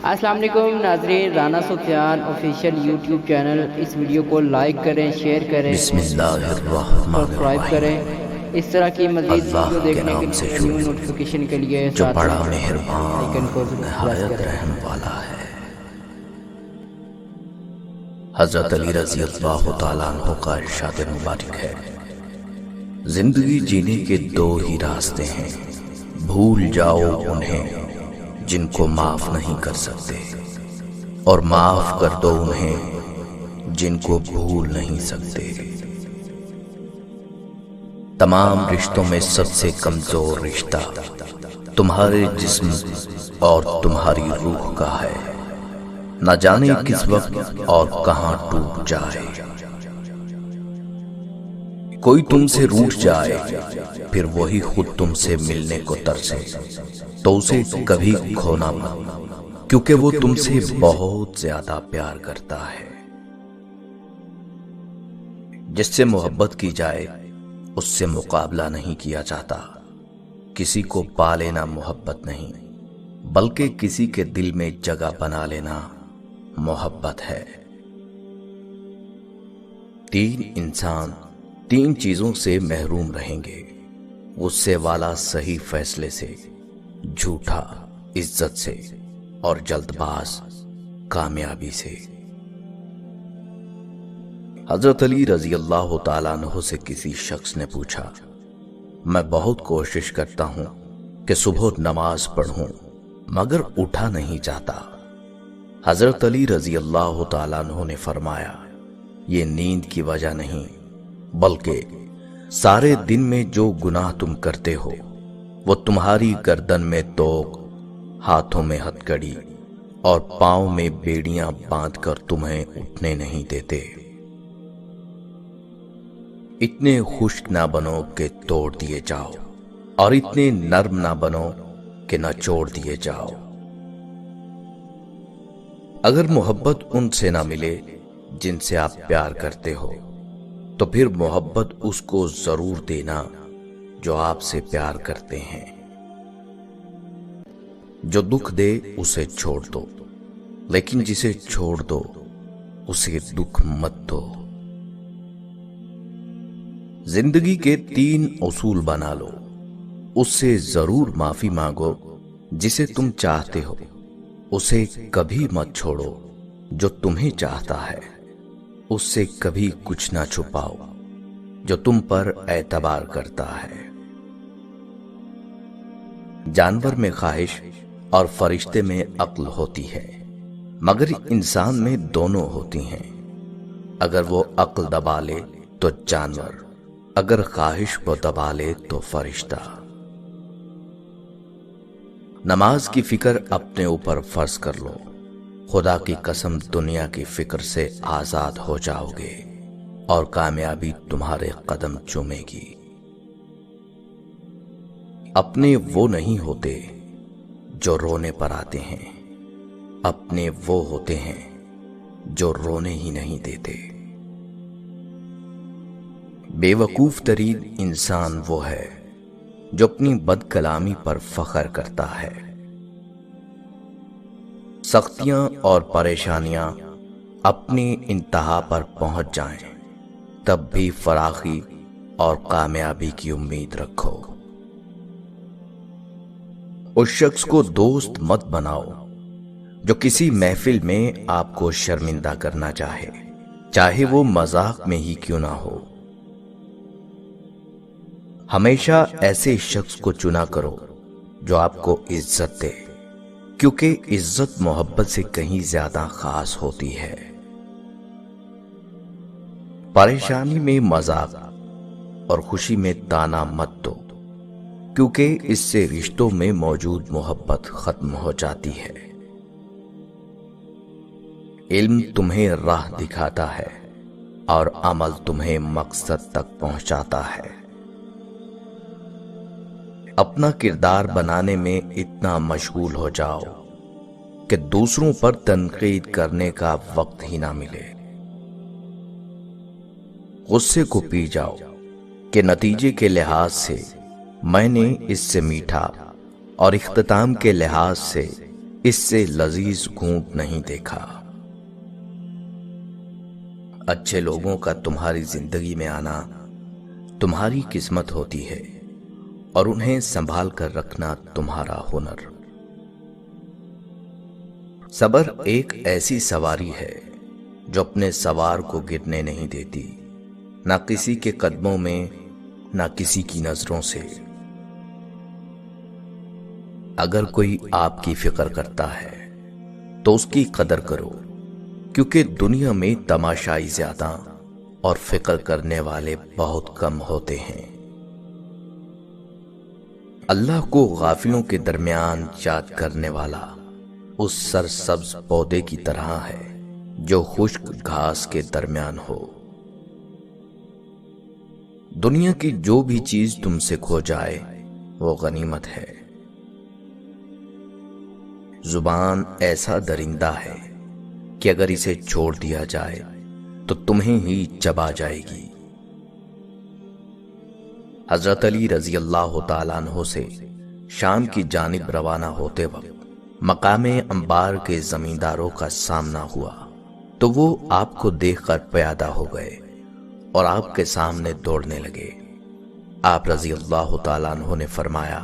السلام علیکم ناظرین، رانا سفیان آفیشیل یوٹیوب چینل، اس ویڈیو کو لائک کریں، شیئر کریں بسم اور اللہ الرحمن سبسکرائب الرحیم۔ کریں۔ اس طرح کی مزید اللہ ویڈیو کے دیکھنے کے نام سے لیے شروع نیو نوٹیفیکیشن کے لیے جو ساتھ بڑا آئیکن مہربان کو ضرور پریس نہایت کریں۔ رحم والا ہے۔ حضرت علی رضی اللہ تعالیٰ عنہ کا ارشاد مبارک ہے، زندگی جینے کے دو ہی راستے ہیں، بھول جاؤ انہیں جن کو معاف نہیں کر سکتے، اور معاف کر دو انہیں جن کو بھول نہیں سکتے۔ تمام رشتوں میں سب سے کمزور رشتہ تمہارے جسم اور تمہاری روح کا ہے، نہ جانے کس وقت اور کہاں ٹوٹ جائے۔ کوئی تم سے روٹھ جائے پھر وہی خود تم سے ملنے کو ترسے، تو اسے کبھی کھونا مت، کیونکہ وہ تم سے بہت زیادہ پیار کرتا ہے۔ جس سے محبت کی جائے اس سے مقابلہ نہیں کیا جاتا۔ کسی کو پا لینا محبت نہیں، بلکہ کسی کے دل میں جگہ بنا لینا محبت ہے۔ تین انسان تین چیزوں سے محروم رہیں گے، غصے والا صحیح فیصلے سے، جھوٹا عزت سے، اور جلد باز کامیابی سے۔ حضرت علی رضی اللہ تعالیٰ عنہ سے کسی شخص نے پوچھا، میں بہت کوشش کرتا ہوں کہ صبح نماز پڑھوں مگر اٹھا نہیں جاتا۔ حضرت علی رضی اللہ تعالیٰ عنہ نے فرمایا، یہ نیند کی وجہ نہیں، بلکہ سارے دن میں جو گناہ تم کرتے ہو وہ تمہاری گردن میں توق، ہاتھوں میں ہتھ کڑی اور پاؤں میں بیڑیاں باندھ کر تمہیں اٹھنے نہیں دیتے۔ اتنے خشک نہ بنو کہ توڑ دیے جاؤ، اور اتنے نرم نہ بنو کہ نچوڑ دیے جاؤ۔ اگر محبت ان سے نہ ملے جن سے آپ پیار کرتے ہو، تو پھر محبت اس کو ضرور دینا جو آپ سے پیار کرتے ہیں۔ جو دکھ دے اسے چھوڑ دو، لیکن جسے چھوڑ دو اسے دکھ مت دو۔ زندگی کے تین اصول بنا لو، اس سے ضرور معافی مانگو جسے تم چاہتے ہو، اسے کبھی مت چھوڑو جو تمہیں چاہتا ہے، اس سے کبھی کچھ نہ چھپاؤ جو تم پر اعتبار کرتا ہے۔ جانور میں خواہش اور فرشتے میں عقل ہوتی ہے، مگر انسان میں دونوں ہوتی ہیں۔ اگر وہ عقل دبا لے تو جانور، اگر خواہش کو دبا لے تو فرشتہ۔ نماز کی فکر اپنے اوپر فرض کر لو، خدا کی قسم دنیا کی فکر سے آزاد ہو جاؤ گے اور کامیابی تمہارے قدم چومے گی۔ اپنے وہ نہیں ہوتے جو رونے پر آتے ہیں، اپنے وہ ہوتے ہیں جو رونے ہی نہیں دیتے۔ بے وقوف ترین انسان وہ ہے جو اپنی بد کلامی پر فخر کرتا ہے۔ سختیاں اور پریشانیاں اپنی انتہا پر پہنچ جائیں تب بھی فراخی اور کامیابی کی امید رکھو۔ اس شخص کو دوست مت بناؤ جو کسی محفل میں آپ کو شرمندہ کرنا چاہے، چاہے وہ مذاق میں ہی کیوں نہ ہو۔ ہمیشہ ایسے شخص کو چنا کرو جو آپ کو عزت دے، کیونکہ عزت محبت سے کہیں زیادہ خاص ہوتی ہے۔ پریشانی میں مذاق اور خوشی میں تانا مت دو، کیونکہ اس سے رشتوں میں موجود محبت ختم ہو جاتی ہے۔ علم تمہیں راہ دکھاتا ہے اور عمل تمہیں مقصد تک پہنچاتا ہے۔ اپنا کردار بنانے میں اتنا مشغول ہو جاؤ کہ دوسروں پر تنقید کرنے کا وقت ہی نہ ملے۔ غصے کو پی جاؤ کہ نتیجے کے لحاظ سے میں نے اس سے میٹھا اور اختتام کے لحاظ سے اس سے لذیذ گھونٹ نہیں دیکھا۔ اچھے لوگوں کا تمہاری زندگی میں آنا تمہاری قسمت ہوتی ہے اور انہیں سنبھال کر رکھنا تمہارا ہنر۔ صبر ایک ایسی سواری ہے جو اپنے سوار کو گرنے نہیں دیتی، نہ کسی کے قدموں میں نہ کسی کی نظروں سے۔ اگر کوئی آپ کی فکر کرتا ہے تو اس کی قدر کرو، کیونکہ دنیا میں تماشائی زیادہ اور فکر کرنے والے بہت کم ہوتے ہیں۔ اللہ کو غافلوں کے درمیان یاد کرنے والا اس سرسبز پودے کی طرح ہے جو خشک گھاس کے درمیان ہو۔ دنیا کی جو بھی چیز تم سے کھو جائے وہ غنیمت ہے۔ زبان ایسا درندہ ہے کہ اگر اسے چھوڑ دیا جائے تو تمہیں ہی چبا جائے گی۔ حضرت علی رضی اللہ تعالیٰ عنہ سے شام کی جانب روانہ ہوتے وقت مقام انبار کے زمینداروں کا سامنا ہوا تو وہ آپ کو دیکھ کر پیادہ ہو گئے اور آپ کے سامنے دوڑنے لگے۔ آپ رضی اللہ تعالیٰ عنہ نے فرمایا،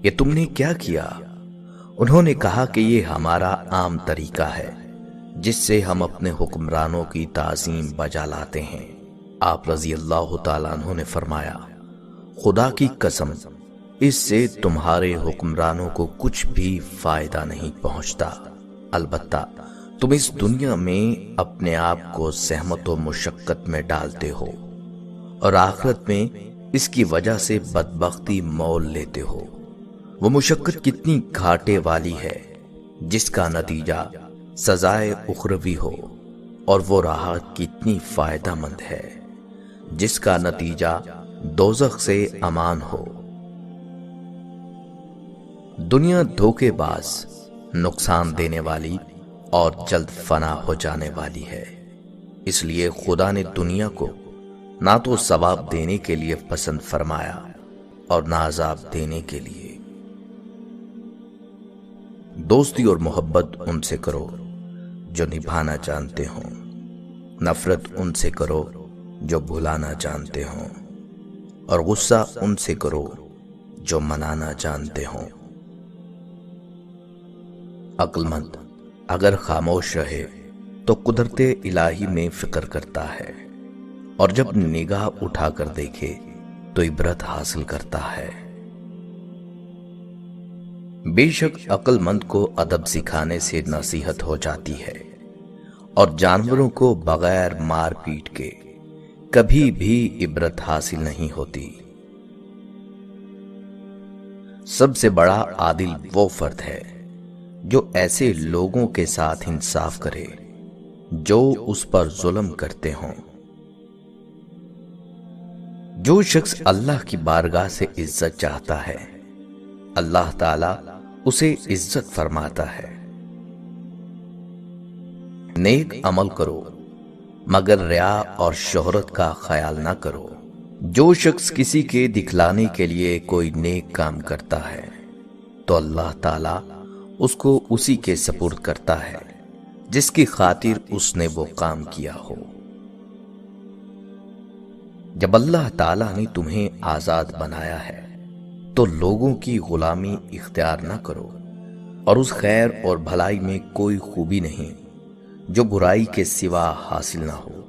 یہ تم نے کیا کیا؟ انہوں نے کہا کہ یہ ہمارا عام طریقہ ہے جس سے ہم اپنے حکمرانوں کی تعظیم بجا لاتے ہیں۔ آپ رضی اللہ تعالیٰ عنہ نے فرمایا، خدا کی قسم اس سے تمہارے حکمرانوں کو کچھ بھی فائدہ نہیں پہنچتا، البتہ تم اس دنیا میں اپنے آپ کو زحمت و مشقت میں ڈالتے ہو اور آخرت میں اس کی وجہ سے بدبختی مول لیتے ہو۔ وہ مشقت کتنی گھاٹے والی ہے جس کا نتیجہ سزائے اخروی ہو، اور وہ راحت کتنی فائدہ مند ہے جس کا نتیجہ دوزخ سے امان ہو۔ دنیا دھوکے باز، نقصان دینے والی اور جلد فنا ہو جانے والی ہے، اس لیے خدا نے دنیا کو نہ تو ثواب دینے کے لیے پسند فرمایا اور نہ عذاب دینے کے لیے۔ دوستی اور محبت ان سے کرو جو نبھانا جانتے ہوں، نفرت ان سے کرو جو بھلانا جانتے ہوں، اور غصہ ان سے کرو جو منانا جانتے ہوں۔ عقل مند اگر خاموش رہے تو قدرت الہی میں فکر کرتا ہے، اور جب نگاہ اٹھا کر دیکھے تو عبرت حاصل کرتا ہے۔ بے شک عقل مند کو ادب سکھانے سے نصیحت ہو جاتی ہے، اور جانوروں کو بغیر مار پیٹ کے کبھی بھی عبرت حاصل نہیں ہوتی۔ سب سے بڑا عادل وہ فرد ہے جو ایسے لوگوں کے ساتھ انصاف کرے جو اس پر ظلم کرتے ہوں۔ جو شخص اللہ کی بارگاہ سے عزت چاہتا ہے، اللہ تعالی اسے عزت فرماتا ہے۔ نیک عمل کرو مگر ریا اور شہرت کا خیال نہ کرو۔ جو شخص کسی کے دکھلانے کے لیے کوئی نیک کام کرتا ہے تو اللہ تعالی اس کو اسی کے سپرد کرتا ہے جس کی خاطر اس نے وہ کام کیا ہو۔ جب اللہ تعالی نے تمہیں آزاد بنایا ہے تو لوگوں کی غلامی اختیار نہ کرو، اور اس خیر اور بھلائی میں کوئی خوبی نہیں جو برائی کے سوا حاصل نہ ہو،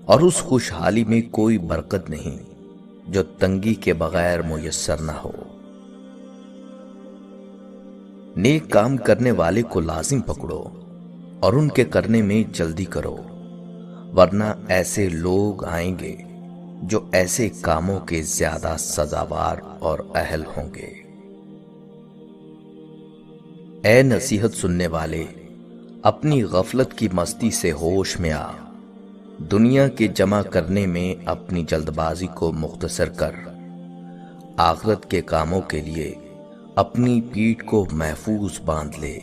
اور اس خوشحالی میں کوئی برکت نہیں جو تنگی کے بغیر میسر نہ ہو۔ نیک کام کرنے والے کو لازم پکڑو اور ان کے کرنے میں جلدی کرو، ورنہ ایسے لوگ آئیں گے جو ایسے کاموں کے زیادہ سزاوار اور اہل ہوں گے۔ اے نصیحت سننے والے، اپنی غفلت کی مستی سے ہوش میں آ، دنیا کے جمع کرنے میں اپنی جلد بازی کو مختصر کر، آخرت کے کاموں کے لیے اپنی پیٹھ کو محفوظ باندھ لے،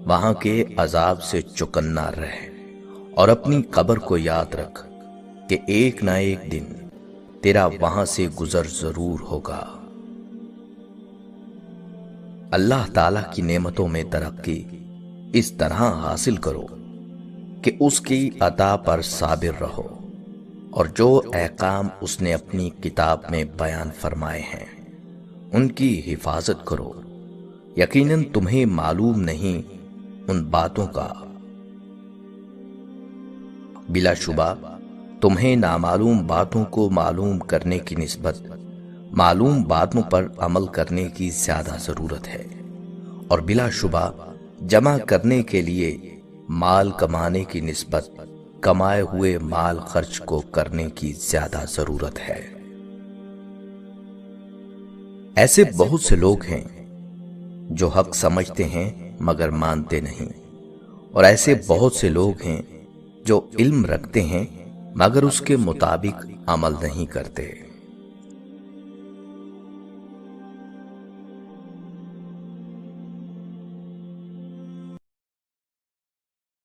وہاں کے عذاب سے چکنا رہ، اور اپنی قبر کو یاد رکھ کہ ایک نہ ایک دن تیرا وہاں سے گزر ضرور ہوگا۔ اللہ تعالیٰ کی نعمتوں میں ترقی اس طرح حاصل کرو کہ اس کی عطا پر صابر رہو، اور جو احکام اس نے اپنی کتاب میں بیان فرمائے ہیں ان کی حفاظت کرو۔ یقیناً تمہیں معلوم نہیں ان باتوں کا، بلا شبہ تمہیں نامعلوم باتوں کو معلوم کرنے کی نسبت معلوم باتوں پر عمل کرنے کی زیادہ ضرورت ہے، اور بلا شبہ جمع کرنے کے لیے مال کمانے کی نسبت کمائے ہوئے مال خرچ کو کرنے کی زیادہ ضرورت ہے۔ ایسے بہت سے لوگ ہیں جو حق سمجھتے ہیں مگر مانتے نہیں، اور ایسے بہت سے لوگ ہیں جو علم رکھتے ہیں مگر اس کے مطابق عمل نہیں کرتے۔